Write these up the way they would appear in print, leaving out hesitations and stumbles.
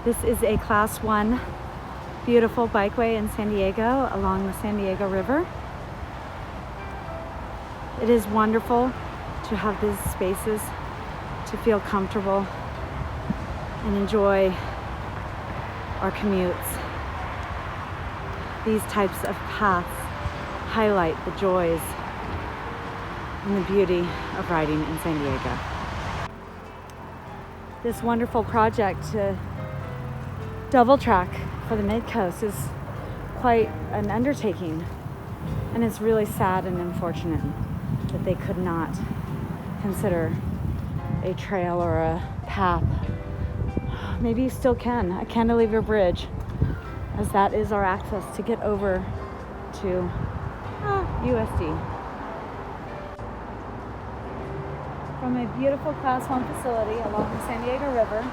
This is a Class 1 beautiful bikeway in San Diego along the San Diego River. It is wonderful to have these spaces to feel comfortable and enjoy our commutes. These types of paths highlight the joys and the beauty of riding in San Diego. This wonderful project to double track for the Mid-Coast is quite an undertaking, and it's really sad and unfortunate that they could not consider a trail or a path. Maybe you still can, a cantilever bridge, as that is our access to get over to USD. From a beautiful Class 1 facility along the San Diego River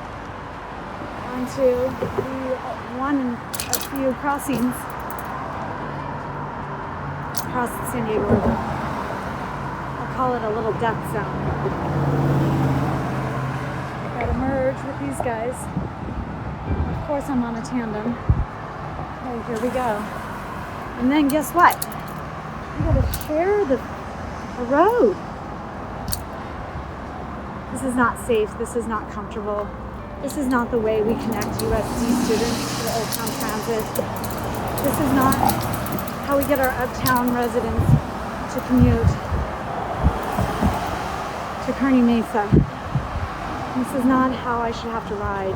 onto the one and a few crossings across the San Diego River. I'll call it a little death zone. Gotta merge with these guys. Of course I'm on a tandem. Okay, here we go. And then guess what? We gotta share the road. This is not safe. This is not comfortable. This is not the way we connect USD students to the Old Town Transit. This is not how we get our uptown residents to commute to Kearny Mesa. This is not how I should have to ride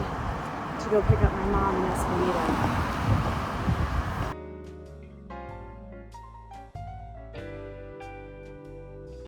to go pick up my mom in Escondido.